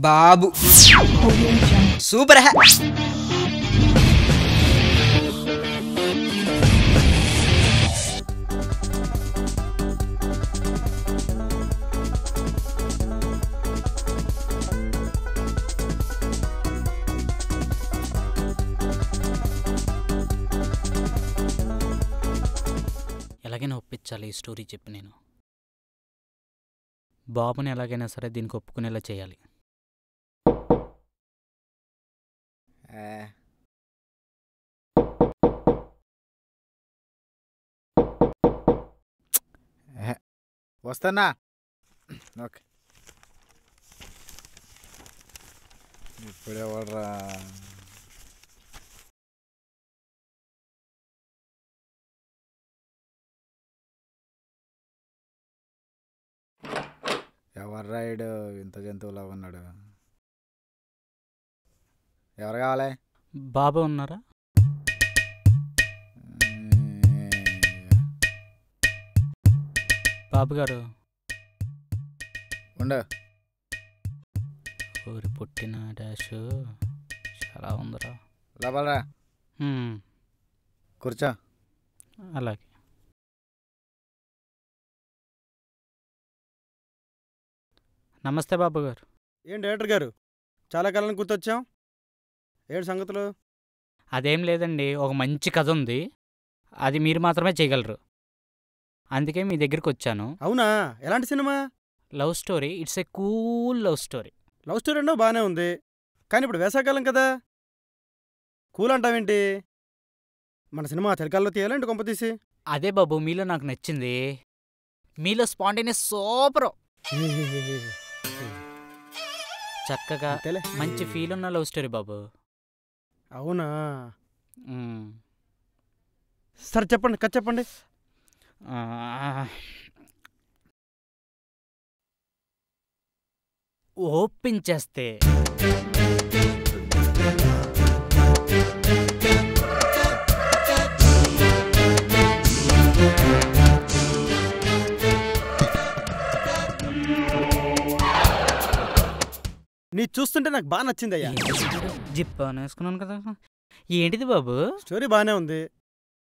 బాబు super హే. ఎలాగైనా ఒప్పించాలి ఈ story చెప్పి నేను బాబుని ఎలాగైనా సరే దీనికి ఒప్పుకునేలా చేయాలి. వస్తానా? ఓకే, ఇప్పుడెవర్రా? ఎవర్రా ఇడు ఇంత జంతువులా ఉన్నాడు? ఎవరు కావాలి? బాబు ఉన్నారా? బాబు గారు ఉండు. ఊరి పుట్టిన డాష్ చాలా ఉందిరా. లోపలరా, కూర్చో. అలాగే. నమస్తే బాబు గారు. ఏం డైరెక్టర్ గారు, చాలా కాలానికి గుర్తొచ్చాం. ఏడు సంగతులు? అదేం లేదండి, ఒక మంచి కథ ఉంది, అది మీరు మాత్రమే చేయగలరు, అందుకే మీ దగ్గరికి వచ్చాను. అవునా? ఎలాంటి cinema? Love story. It's a cool love story. Love story అన్నో బాగానే ఉంది, కానీ ఇప్పుడు వేసవకాలం కదా, కూల్ అంటావేంటి? మన సినిమా చలికాలంలో తీయాలంటే కొంపతీసి. అదే బాబు మీలో నాకు నచ్చింది, మీలో స్పాంటేనియస్ సూపర్, చక్కగా మంచి ఫీల్ ఉన్న లవ్ స్టోరీ బాబు. అవునా? సరే చెప్పండి, కథ చెప్పండి. ఓపెన్ చేస్తే నీ చూస్తుంటే నాకు బాగా నచ్చింది అయ్యా. జిప్ వేసుకున్నాను కదా. ఏంటిది బాబు? స్టోరీ బాగానే ఉంది,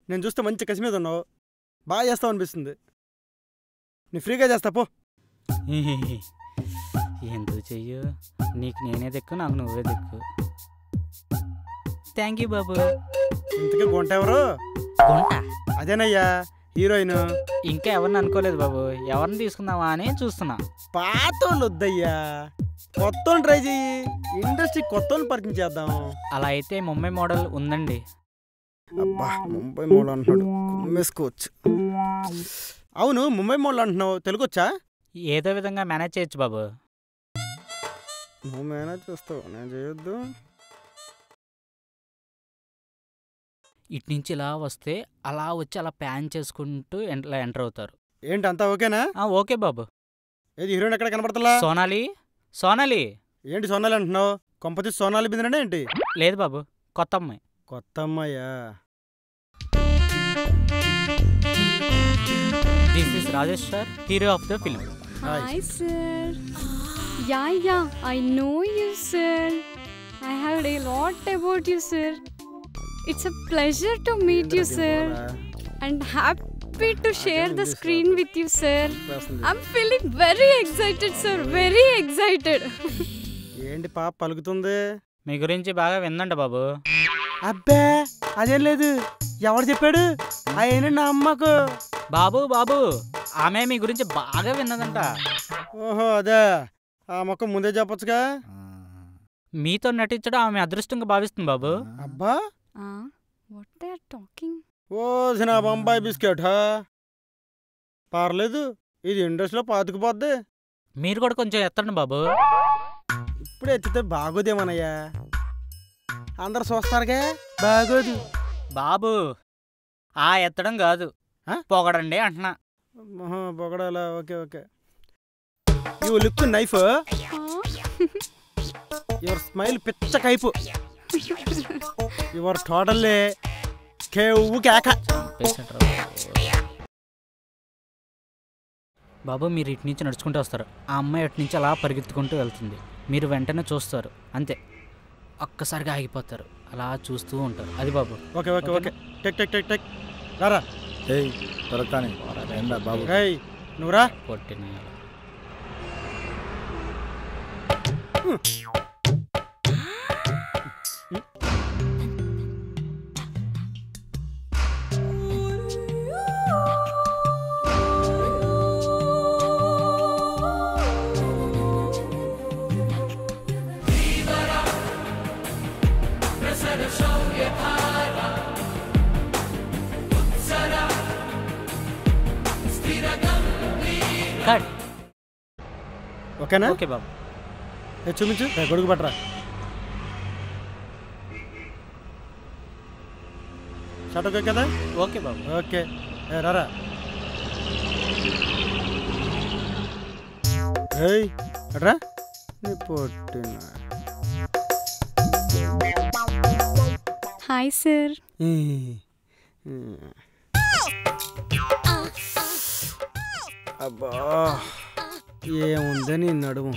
నేను చూస్తే మంచి కసి మీద ఉన్నావు, బాగా చేస్తావు అనిపిస్తుంది. నీ ఫ్రీగా చేస్తా పో. ఎందుకు చెయ్యు, నీకు నేనే దిక్కు, నాకు నువ్వే దిక్కు. థ్యాంక్ యూ బాబు. ఇంతకీ గుంట ఎవరు? గుంట అదేనయ్యా, హీరోయిన్. ఇంకా ఎవరిని అనుకోలేదు బాబు, ఎవరిని తీసుకుందామా అని చూస్తున్నా. పాతోళ్ళు వద్దయ్యా, కొత్త ట్రై చెయ్యి, ఇండస్ట్రీ కొత్త పరిచయం చేద్దాం. అలా అయితే ముంబై మోడల్ ఉందండి. అబ్బా, ముంబై మోడల్ అంటున్నాడు, కుమ్మేసుకోవచ్చు. అవును, ముంబై మోడల్ అంటున్నావు, తెలుగు వచ్చా? ఏదో విధంగా మేనేజ్ చేయొచ్చు బాబు. నువ్వు మేనేజ్ చేస్తావు, నేను చేయొద్దు. ఇటు నుంచి ఇలా వస్తే అలా వచ్చి అలా ప్యాన్ చేసుకుంటూ ఎంటర్ అవుతారు. ఏంటి అంతా ఓకేనా? ఓకే బాబు. ఏది హీరోయిన్ ఎక్కడ కనపడతలా? సోనాలి. సోనాలి ఏంటి సోనాలి అంటున్నావు? కొంపతి సోనాలి బిందెనా ఏంటి? లేదు బాబు, కొత్త అమ్మాయి. కొత్త అమ్మాయా? This is Rajesh sir, hero of the film. Hi sir. Yeah, I know you sir. I heard a lot about you sir. It's a pleasure to meet you sir. And happy to share the screen with you sir. I'm feeling very excited sir, very excited. ఏంటి పాప పలుకుతుంది? మీ గురించి బాగా విందంట బాబు. అబ్బే అదేం లేదు, ఎవరు చెప్పాడు? ఆయన నా అమ్మకు. బాబు బాబు, ఆమె మీ గురించి బాగా విన్నదంట. ఓహో అదే, ఆ మొక్క ముందే చెప్పొచ్చుగా. మీతో నటించడం ఆమె అదృష్టంగా భావిస్తుంది బాబు. అబ్బా, What they are talking? ఓ నా బొంబాయి బిస్కెట్. పర్లేదు, ఇది ఇండస్ట్రీలో పాతుకుపోద్ది. మీరు కూడా కొంచెం ఎత్తండి బాబు. ఇప్పుడు ఎత్తితే బాగోదేమోనయ్యా, అందరు చూస్తారుగా. బాగోదు బాబు, ఆ ఎత్తడం కాదు, పొగడండి అంటున్నా. పొగడాలా? Okay okay. You look nice, your smile పిచ్చ కైపు, యువర్ టోటల్లీ కేవు కేక. బాబు మీరు ఇటు నుంచి నడుచుకుంటూ వస్తారు, ఆ అమ్మాయి అటు నుంచి అలా పరిగెత్తుకుంటూ వెళ్తుంది, మీరు వెంటనే చూస్తారు అంతే, ఒక్కసారిగా ఆగిపోతారు, అలా చూస్తూ ఉంటారు. అది బాబు. Okay okay okay take take take take రారా. ఏయ్ త్వరగానే ఏందా బాబు? ఏయ్ నువ్వురా. పొట్టిన కట్. ఓకేనా? ఓకే బాబు. చూపించు గొడుగు పట్టరా. షాట్ ఓకే కదా? ఓకే బాబు. ఓకే రారా. ఏయ్ అట్రా నీ పొట్టిన. Hi sir. అబ్బా ఏముంది నీ నడుము,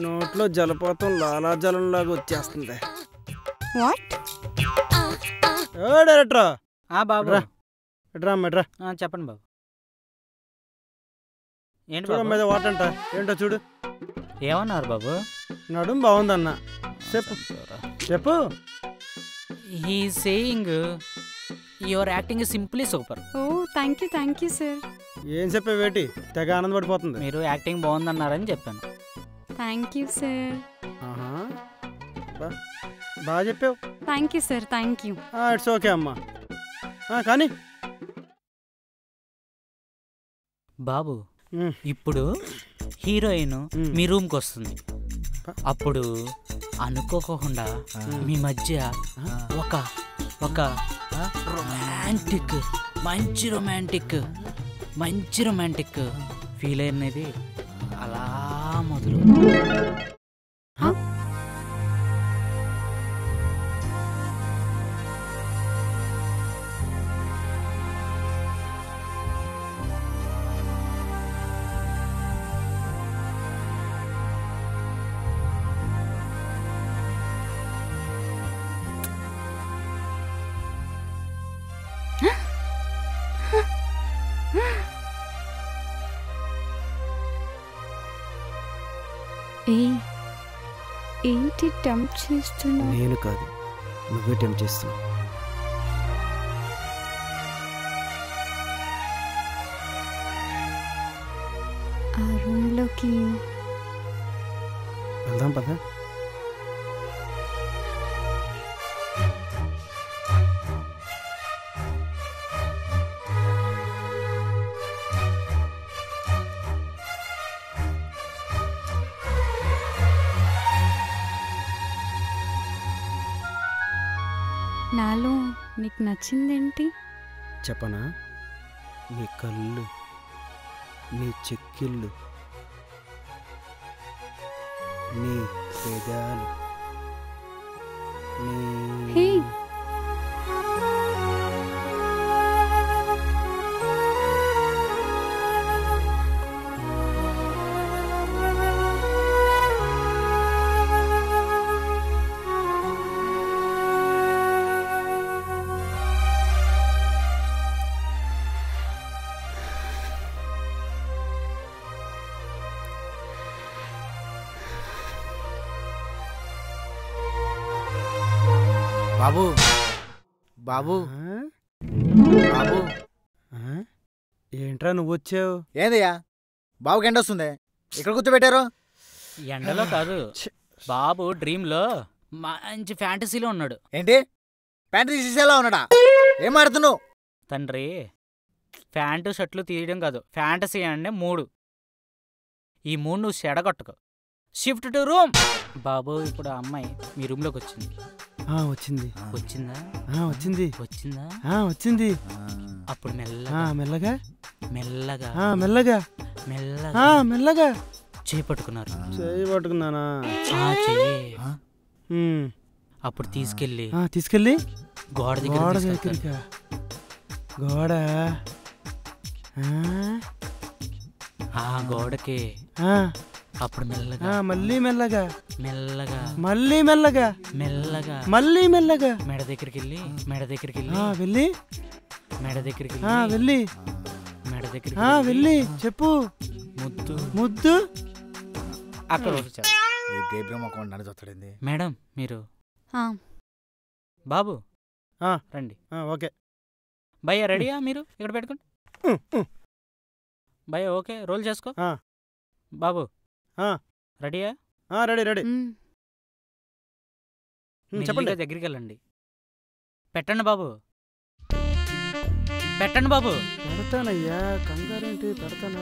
నోట్లో జలపాతం లాలాజలంలాగా వచ్చేస్తుంది. వాట్? ఓ డైరెక్టరా. బాబు ఎట్రా అమ్మ ఎట్రా. చెప్పండి బాబు. ఏంటి చూడమ్మ మీద వాటంట ఏంటో చూడు. ఏమన్నారు బాబు? నడుము బాగుందన్న. చెప్పు చెప్పు. He saying your acting is simply super. Oh thank you sir. ఏం చెప్పేవేటి తెగ ఆనందపడిపోతుంది. మీరు యాక్టింగ్ బాగుందన్నారని చెప్పాను. Thank you sir. ఆహా బాగా చెప్పావు. Thank you sir. Thank you. It's okay అమ్మా. కానీ బాబు ఇప్పుడు హీరోయిన్ మీ రూమ్కి వస్తుంది, అప్పుడు అనుకోకుండా మీ మధ్య ఒక ఒక మంచి రొమాంటిక్ ఫీల్ అనేది అలా మొదలు. ఏంటి టెంప్ట్ చేస్తున్నా? నేను కాదు నువ్వే టెంప్ట్ చేస్తున్నావు. ఆ రూమ్లోకి వెళ్దాం పద. నాలో నీకు నచ్చిందేంటి? చెప్పనా? నీ కళ్ళు, నీ చెక్కిళ్ళు, నీ పెదాలు, హే బాబు బాబు బాబు ఏంట్రా నువ్వు వచ్చావు? ఏందయ్యా బాబుకి ఎండ వస్తుంది, ఇక్కడ కూర్చోబెట్టారు? ఎండలో కాదు బాబు, డ్రీమ్లో మంచి ఫ్యాంటసీలో ఉన్నాడు. ఏంటి ప్యాంటు తీసేసేలా ఉన్నాడా? ఏం ఆడుతున్నావు? తండ్రి ప్యాంటు షర్ట్లు తీయడం కాదు, ఫ్యాంటసీ అంటే 3. ఈ 3 నువ్వు చెడగొట్టకు. Shift to room. బాబు ఇప్పుడు ఆ అమ్మాయి మీ రూమ్లోకి వచ్చింది. వచ్చింది. వచ్చిందా? వచ్చింది. వచ్చిందా? వచ్చింది. అప్పుడు మెల్లగా మెల్లగా మెల్లగా మెల్లగా మెల్లగా మెల్లగా చేయి పట్టుకున్నారు. చేయి పట్టుకున్నానా? చెయ్యి. అప్పుడు తీసుకెళ్ళి గోడ గోడ ఆ గోడకి ఆ, అప్పుడు మెల్లగా మళ్ళీ మెల్లగా మెల్లగా మళ్ళీ మెల్లగా మెల్లగా మళ్ళీ మెల్లగా మెడ దగ్గరికి వెళ్ళి మెడ దగ్గరికి వెళ్ళి వెళ్ళి మెడ దగ్గరికి వెళ్ళి మెడ దగ్గరికి వెళ్ళి చెప్పు ముద్దు ముద్దు అక్కడ వచ్చారు. ఈ దేబ్రహ్మ అకౌంట్ నడుచొస్తాడింది. మేడం మీరు ఆ, బాబు ఆ. రండి. ఓకే భయ్య రెడీయా? మీరు ఇక్కడ పెట్టుకోండి. భయ్య ఓకే రోల్ చేసుకో. ఆ. బాబు ఆ. రెడీయా? రెడీ రెడీ మ్, చెప్పండి. మెల్లిగా దగ్గరికి వెళ్ళండి. పెట్టండి బాబు, పెట్టండి బాబు. పెడతానయ్యా, కంగారేంటి, పెడతాను.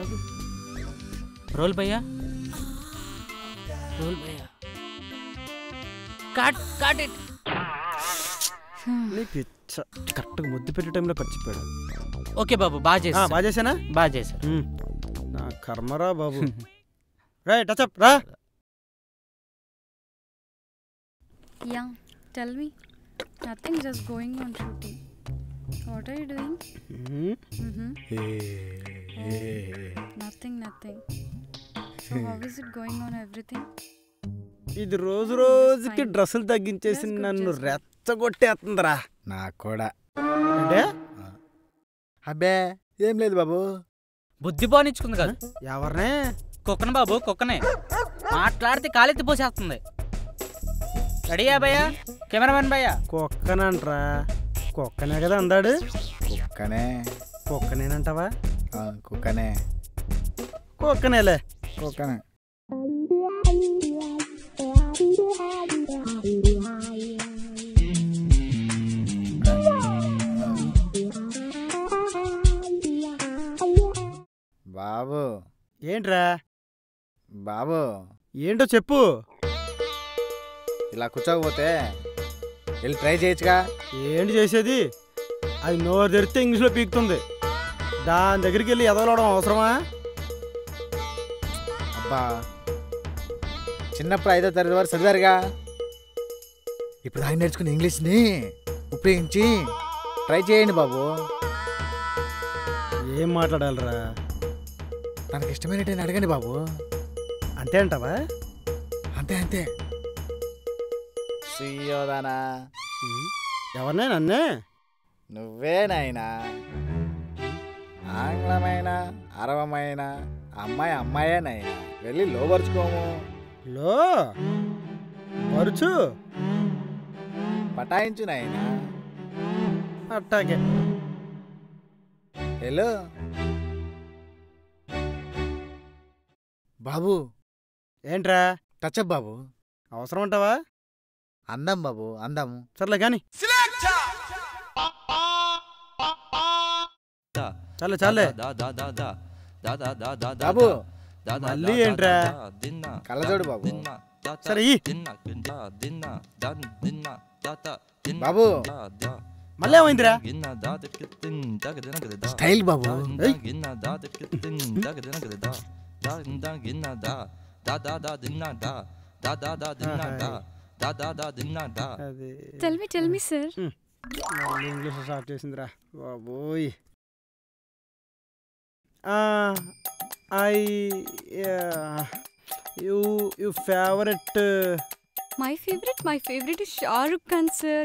రోల్ భయ్యా, రోల్ భయ్యా. Cut cut it. కరెక్ట్గా ముద్దు పెట్టే టైంలో పచ్చిపోయాడు. ఓకే బాబు, బాగా చేశారు. బాగా చేశానా? బాగా చేశారు. నా కర్మరా బాబు. రా టచ్అప్ రా. yeah, tell me. Nothing, just going on shooting. What are you doing? Nothing. So how is it going on everything? ఇది రోజు రోజుకి డ్రెస్సులు తగ్గించేసి నన్ను రెచ్చగొట్టేస్తుందిరా. నాకు కూడా. అంటే అబ్బే ఏం లేదు బాబు. బుద్ధి పోనిచ్చుకుంది కాదు. ఎవరినే? కుక్కనే బాబు, కుక్కనే. మాట్లాడితే కాలెత్తి పోసేస్తుంది. రెడీయా భయ్యా? కెమెరామెన్ భయ్యా? కుక్కనంట్రా. కుక్కనే కదా అందాడు. కుక్కనే. కుక్కనేనంటావా? కుక్కనే. కుక్కనేలే. కుక్కనే. బాబు. ఏంట్రా బాబు ఏంటో చెప్పు. ఇలా కూర్చోకపోతే వెళ్ళి ట్రై చేయొచ్చుగా. ఏంటి చేసేది? అది నోరు తెరిస్తే ఇంగ్లీష్లో పీకుతుంది. దాని దగ్గరికి వెళ్ళి ఎదవలవడం అవసరమా? అబ్బా చిన్నప్పుడు 5వ తరగతి వరకు చదివారుగా. ఇప్పుడు ఆయన నేర్చుకున్న ఇంగ్లీష్ని ఉపయోగించి ట్రై చేయండి బాబు. ఏం మాట్లాడాలరా? తనకి ఇష్టమైనట్టు అడగండి బాబు. అంతే అంటావా? అంతే. సుయోదానా. ఎవరినే? నన్నే? నువ్వే నాయనా. ఆంగ్లమైన అరవమైన అమ్మాయే నాయనా. వెళ్ళి లోపరుచుకోము. లో పరుచు పటాయించు నాయనా. అట్టాకే. హలో బాబు. ఏంట్రా? టచ్అప్ బాబు. అవసరం అంటావా? అందం బాబు, అందం. సర్లే కానీ. చాలే బాబు. మళ్ళీ ఏంట్రా? కళ్ళజోడు బాబు. సరే బాబు. మళ్ళీ ఏమైందిరా? స్టైల్ బాబు. Tell me, sir. English start చేసిందిరా బాబోయ్. You favorite? My favorite is Shah Rukh Khan, sir.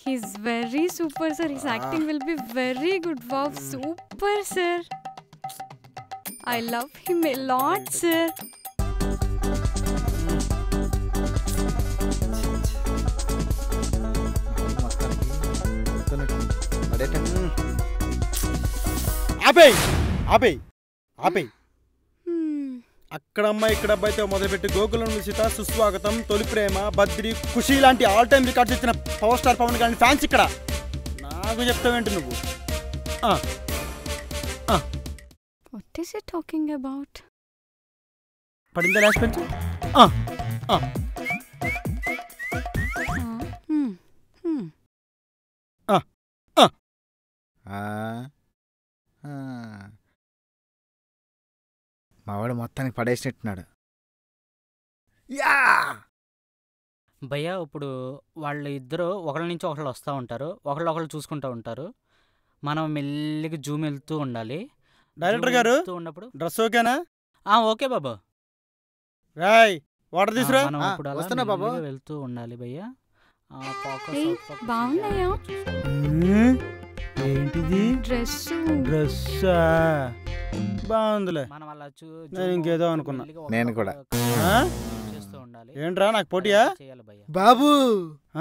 He's very super, sir. His acting will be very good. Wow, super, sir. I love him a lot, sir. ఆపేయ్. అక్కడ అమ్మాయి ఇక్కడ అబ్బాయితో మొదలుపెట్టి గోకులం సీత, సుస్వాగతం, తొలి ప్రేమ, బద్రి, ఖుషి లాంటి ఆల్ టైమ్ రికార్డ్స్ ఇచ్చిన power star Pawan Kalyan fans ఇక్కడ. నాకు చెప్తావేంటి నువ్వు? What is he talking about? పడిందా లాస్ట్ పెంచు? మావాడు మొత్తానికి పడేసినట్టున్నాడు. భయ్యా ఇప్పుడు వాళ్ళు ఇద్దరు ఒకళ్ళ నుంచి ఒకళ్ళు వస్తూ ఉంటారు, ఒకళ్ళు చూసుకుంటూ ఉంటారు. మనం మెల్లిగా జూమ్ వెళ్తూ ఉండాలి. డైరెక్టర్ గారు ఉన్నప్పుడు డ్రెస్ ఓకేనా? ఓకే బాబు. రాయ్ వాటర్ తీసురా. మనం ఇప్పుడు అలా వస్తున్నా బాబు. మెల్లిగా వెళ్తూ ఉండాలి భయ్య. ఏయ్, బాగున్నాయా? ఏంటిది? డ్రెస్ డ్రెస్సా? బాగుందిలే. మనం అలా నేను ఇంకేదో అనుకున్నా. నేను కూడా. చేస్తూ ఉండాలి. ఏంట్రా నాకు పోటీయా? చేయాలి భయ్య. బాబు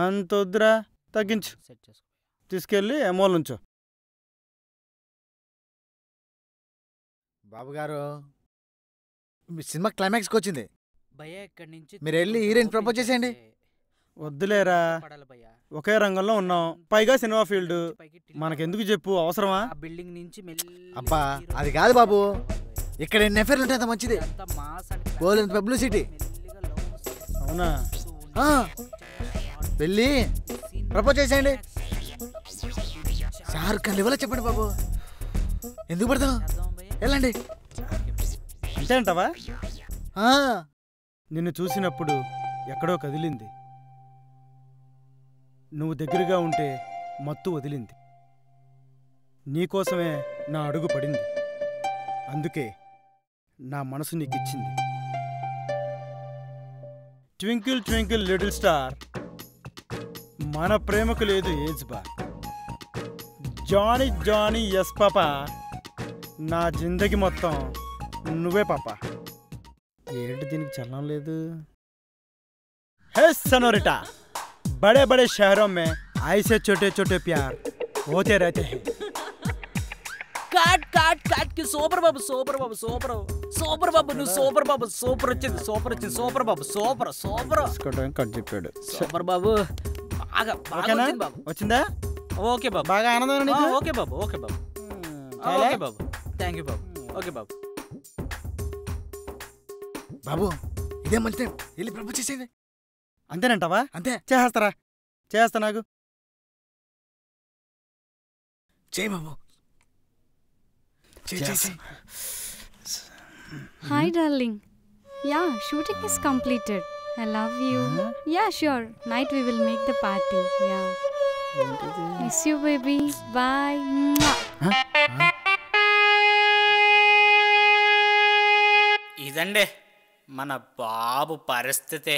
అంత వద్దురా, తగ్గించు. సెట్ చేసుకో తీసుకెళ్ళి అమోల్ నుంచో. బాబు గారు మీ సినిమా క్లైమాక్స్కి వచ్చింది. భయ్య ఇక్కడి నుంచి మీరు వెళ్ళి హీరోయిన్ ప్రపోజ్ చేసేయండి. వద్దులేరా, పడాలి భయ్య. ఒకే రంగంలో ఉన్నాం, పైగా సినిమా ఫీల్డ్. మనకెందుకు చెప్పు, అవసరమా? ఆ బిల్డింగ్ నుంచి అబ్బా అది కాదు బాబు, ఇక్కడ ఎన్ని ఎఫైర్లు ఉంటే అంత మంచిది. Golden publicity. అవునా? వెళ్ళి ప్రపోజ్ చేసేయండి. షారుఖ్ ఖాన్ లెవెల్లో చెప్పండి బాబు. ఎందుకు పడతాం? వెళ్ళండి. అంతే అంటావా? ఆ, నిన్ను చూసినప్పుడు ఎక్కడో కదిలింది. నువ్వు దగ్గరగా ఉంటే మత్తు వదిలింది. నీకోసమే నా అడుగు పడింది. అందుకే నా మనసు నీకిచ్చింది. ట్వింకిల్ ట్వింకిల్ లిటిల్ స్టార్, మన ప్రేమకు లేదు age bar. Johnny Johnny yes papa, నా జిందగీ మొత్తం నువ్వే పాప. ఏంటి దీనికి చలనం లేదు? హే సనోరిటా, बड़े बड़े शहरों में ऐसे छोटे छोटे प्यार होते रहते हैं. కాట్ కాట్ కాట్ కి సూపర్ బాబు, సూపర్ బాబు, సూపర్ సూపర్ బాబు, నువ్వు సూపర్ బాబు. సూపర్ వచ్చింది, సూపర్ వచ్చింది, సూపర్ బాబు, సూపర్ సూపర్ కట్ చెప్పాడు. సూపర్ బాబు. బాగా బాగా ఓకేనా? వచ్చింది బాబు. వచ్చిందా? ఓకే బాబు. బాగా ఆనందం. ఓకే బాబు, ఓకే బాబు, ఓకే బాబు. థ్యాంక్ యూ బాబు. ఓకే బాబు. బాబు ఇదే మంచి టైం, వెళ్ళి ప్రపోజ్ చేసేయండి. అంతేనంటావా? అంతే. చేస్తారా? చేస్తా. నాకు చేయి బాబు. Hi, darling. Yeah, shooting is completed. I love you. Yeah, sure. Night we will make the party. Yeah. Miss you, baby. Bye. Mwah. ఇదండి మన బాబు పరిస్థితి.